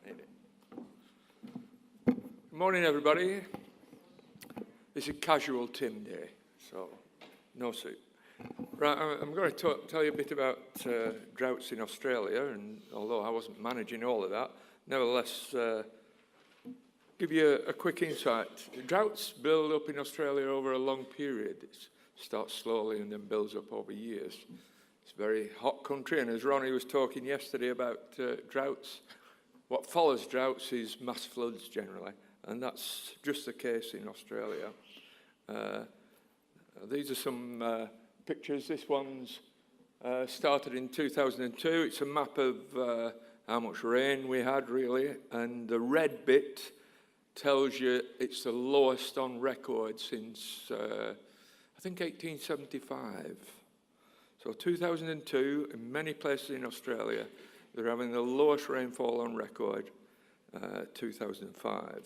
Can't hit it. Good morning, everybody. This is casual Tim Day, so no suit. Right, I'm going to tell you a bit about droughts in Australia, and although I wasn't managing all of that, nevertheless, give you a quick insight. Droughts build up in Australia over a long period. It starts slowly and then builds up over years. It's a very hot country, and as Ronnie was talking yesterday about droughts, what follows droughts is mass floods generally, and that's just the case in Australia. These are some pictures. This one's started in 2002. It's a map of how much rain we had, really, and the red bit tells you it's the lowest on record since, I think, 1875. So 2002, in many places in Australia, they're having the lowest rainfall on record, 2005.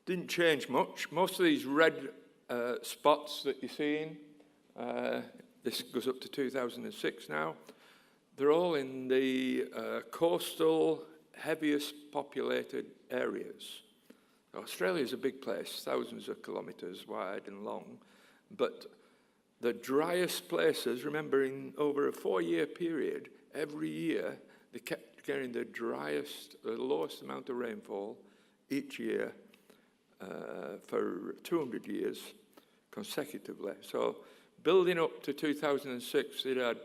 Didn't change much. Most of these red spots that you're seeing, this goes up to 2006 now, they're all in the coastal, heaviest populated areas. Australia is a big place, thousands of kilometres wide and long, but the driest places, remember, in over a 4-year period, every year, they kept getting the lowest amount of rainfall each year for 200 years consecutively. So building up to 2006, it had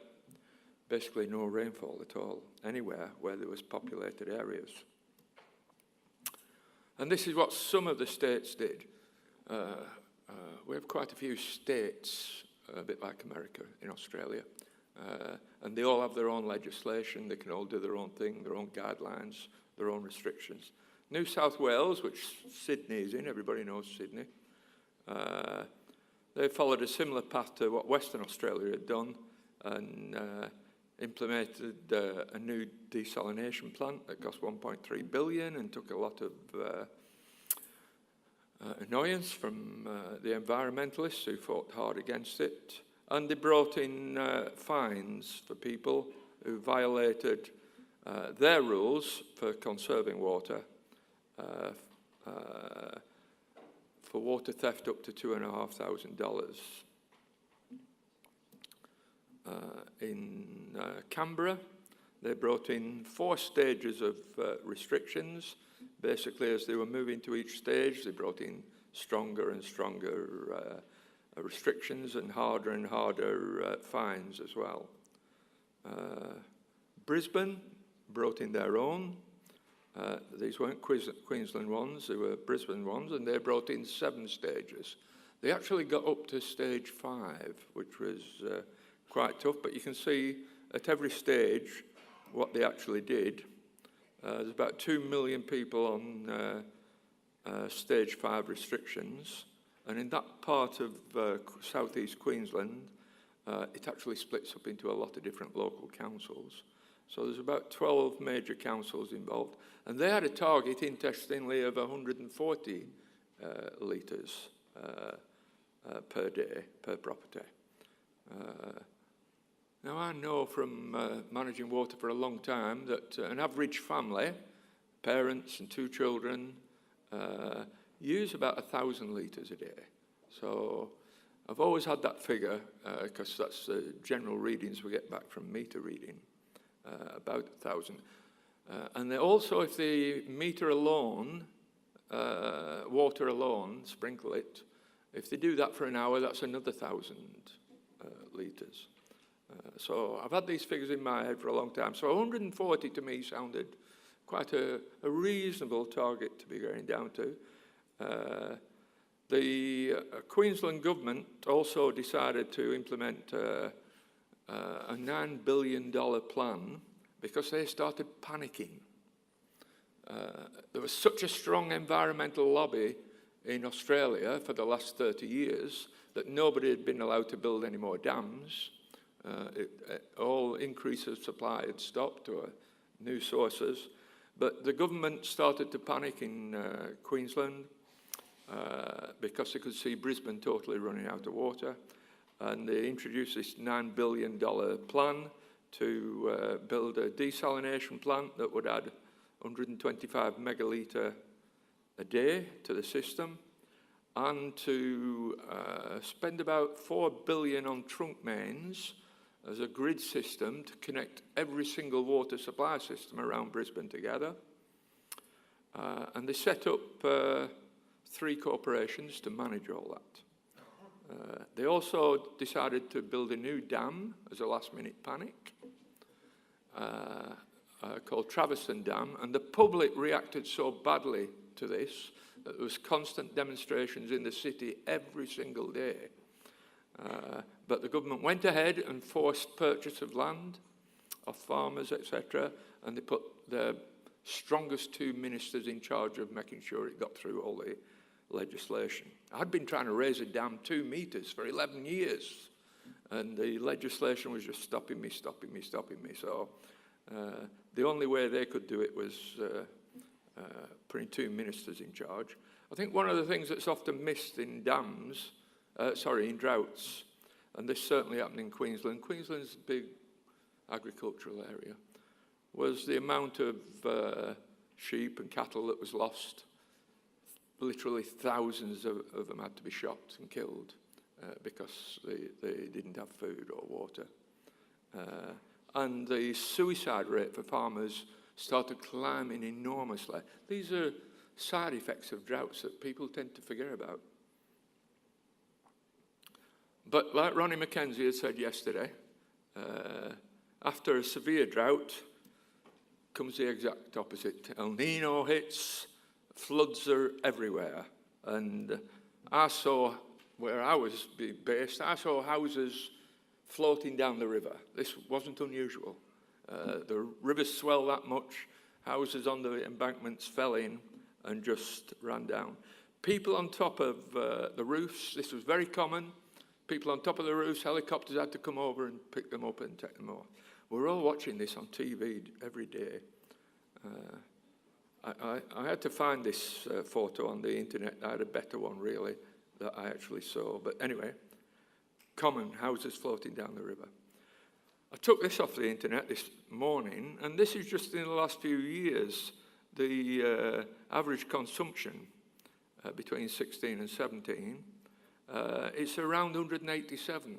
basically no rainfall at all, anywhere where there was populated areas. And this is what some of the states did. We have quite a few states, a bit like America in Australia, and they all have their own legislation. They can all do their own thing, their own guidelines, their own restrictions. New South Wales, which Sydney is in, everybody knows Sydney, they followed a similar path to what Western Australia had done and implemented a new desalination plant that cost $1.3 billion and took a lot of annoyance from the environmentalists who fought hard against it. And they brought in fines for people who violated their rules for conserving water, for water theft up to $2,500. In Canberra, they brought in 4 stages of restrictions. Basically, as they were moving to each stage, they brought in stronger and stronger restrictions and harder fines as well. Brisbane brought in their own. These weren't Queensland ones, they were Brisbane ones, and they brought in 7 stages. They actually got up to stage 5, which was quite tough, but you can see at every stage what they actually did. There's about 2 million people on stage 5 restrictions, and in that part of southeast Queensland, it actually splits up into a lot of different local councils. So there's about 12 major councils involved, and they had a target, interestingly, of 140 litres per day, per property. Now, I know from managing water for a long time that an average family, parents and 2 children, use about 1,000 litres a day. So I've always had that figure because that's the general readings we get back from meter reading, about 1,000. And they also, if they meter alone, water alone, sprinkle it, if they do that for an hour, that's another 1,000 litres. So I've had these figures in my head for a long time. So 140 to me sounded quite a reasonable target to be going down to. The Queensland government also decided to implement a $9 billion plan because they started panicking. There was such a strong environmental lobby in Australia for the last 30 years that nobody had been allowed to build any more dams. All increase of supply had stopped to new sources, but the government started to panic in Queensland because they could see Brisbane totally running out of water, and they introduced this $9 billion plan to build a desalination plant that would add 125 megalitre a day to the system, and to spend about 4 billion on trunk mains as a grid system to connect every single water supply system around Brisbane together. And they set up 3 corporations to manage all that. They also decided to build a new dam as a last-minute panic, called Traverston Dam, and the public reacted so badly to this that there was constant demonstrations in the city every single day. But the government went ahead and forced purchase of land off farmers, etc., and they put their strongest 2 ministers in charge of making sure it got through all the legislation. I'd been trying to raise a dam 2 metres for 11 years, and the legislation was just stopping me. So the only way they could do it was putting 2 ministers in charge. I think one of the things that's often missed in in droughts, and this certainly happened in Queensland. Queensland's a big agricultural area, was the amount of sheep and cattle that was lost. Literally thousands of them had to be shot and killed because they didn't have food or water. And the suicide rate for farmers started climbing enormously. These are side effects of droughts that people tend to forget about. But like Ronnie Mackenzie had said yesterday, after a severe drought comes the exact opposite. El Nino hits, floods are everywhere. And I saw, where I was based, I saw houses floating down the river. This wasn't unusual. The river swelled that much, houses on the embankments fell in and just ran down. People on top of the roofs, this was very common. People on top of the roofs, helicopters had to come over and pick them up and take them off. We're all watching this on TV every day. I had to find this photo on the internet. I had a better one, really, that I actually saw. But anyway, common houses floating down the river. I took this off the internet this morning, and this is just in the last few years, the average consumption between 16 and 17. It's around 187.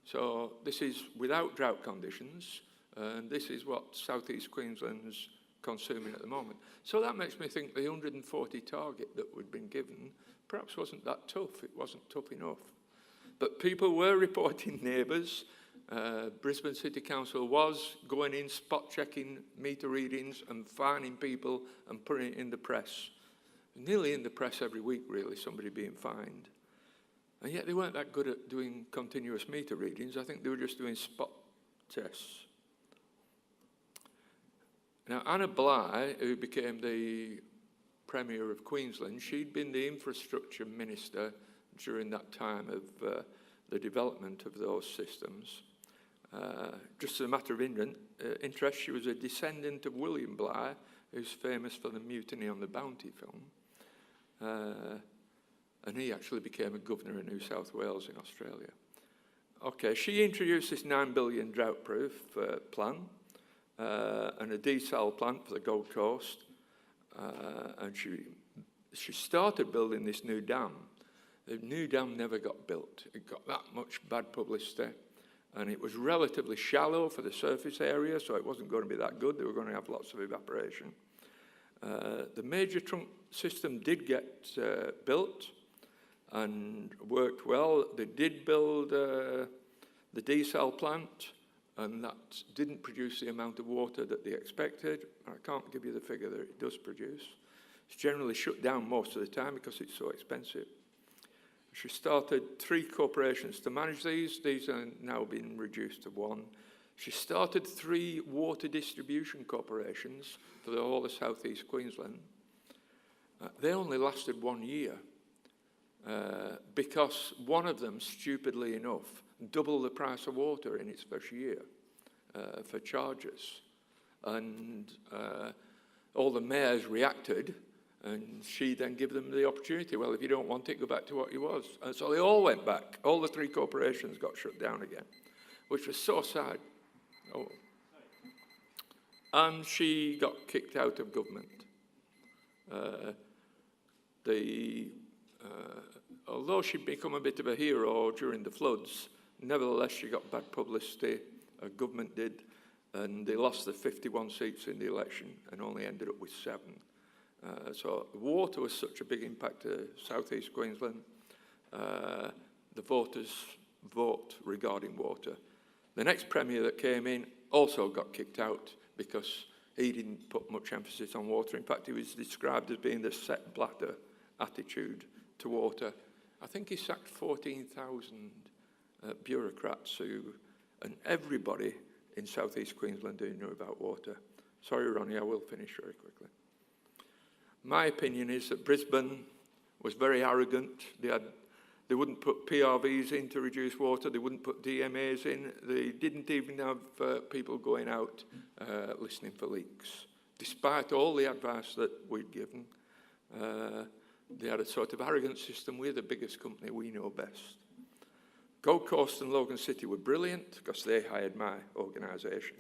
So this is without drought conditions, and this is what southeast Queensland's consuming at the moment. So that makes me think the 140 target that we'd been given perhaps wasn't that tough. It wasn't tough enough. But people were reporting neighbours. Brisbane City Council was going in, spot checking meter readings and fining people and putting it in the press. Nearly in the press every week, really, somebody being fined. And yet they weren't that good at doing continuous meter readings. I think they were just doing spot tests. Now, Anna Bligh, who became the Premier of Queensland, she'd been the infrastructure minister during that time of the development of those systems. Just as a matter of interest, she was a descendant of William Bligh, who's famous for the Mutiny on the Bounty film. And he actually became a governor in New South Wales in Australia. Okay, she introduced this 9 billion drought-proof plan and a desal plant for the Gold Coast. And she started building this new dam. The new dam never got built. It got that much bad publicity, and it was relatively shallow for the surface area, so it wasn't going to be that good. They were going to have lots of evaporation. The major trunk system did get built and worked well. They did build the desal plant, and that didn't produce the amount of water that they expected. I can't give you the figure that it does produce. It's generally shut down most of the time because it's so expensive. She started 3 corporations to manage these. These are now being reduced to 1. She started 3 water distribution corporations for the whole of southeast Queensland. They only lasted 1 year because one of them, stupidly enough, doubled the price of water in its first year for charges. And all the mayors reacted, and she then gave them the opportunity. Well, if you don't want it, go back to what you was. And so they all went back. All the 3 corporations got shut down again, which was so sad. Oh. and she got kicked out of government. Although she'd become a bit of a hero during the floods, nevertheless she got bad publicity, government did, and they lost the 51 seats in the election and only ended up with 7. So water was such a big impact to South East Queensland. The voters vote regarding water. The next Premier that came in also got kicked out because he didn't put much emphasis on water. In fact, he was described as being the Sepp Blatter attitude to water. I think he sacked 14,000 bureaucrats and everybody in South East Queensland who knew about water. Sorry, Ronnie, I will finish very quickly. My opinion is that Brisbane was very arrogant. They wouldn't put PRVs in to reduce water. They wouldn't put DMAs in. They didn't even have people going out listening for leaks. Despite all the advice that we'd given, they had a sort of arrogant system. We're the biggest company, we know best. Gold Coast and Logan City were brilliant because they hired my organisation.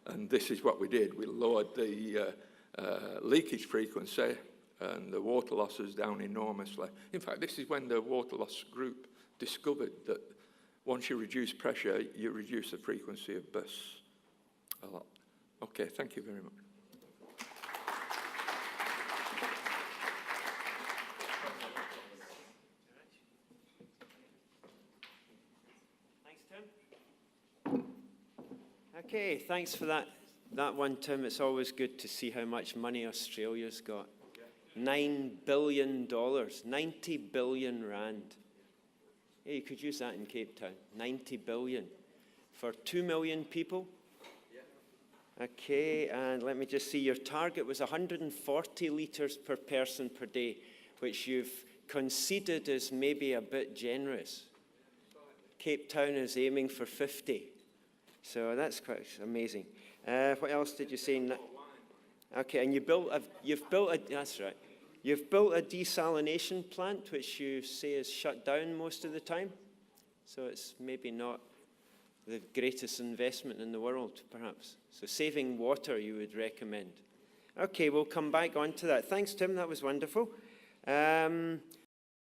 And this is what we did. We lowered the leakage frequency and the water losses down enormously. In fact, this is when the water loss group discovered that once you reduce pressure, you reduce the frequency of bursts a lot. Okay, thank you very much. Okay, thanks for that one, Tim. It's always good to see how much money Australia's got. $9 billion, 90 billion rand. Yeah, you could use that in Cape Town, 90 billion. For 2 million people? Yeah. Okay, and let me just see, your target was 140 litres per person per day, which you've conceded is maybe a bit generous. Cape Town is aiming for 50. So that's quite amazing. What else did you say? Okay, and you've built a desalination plant, which you say is shut down most of the time. So it's maybe not the greatest investment in the world, perhaps. So saving water you would recommend. Okay, we'll come back onto that. Thanks, Tim. That was wonderful.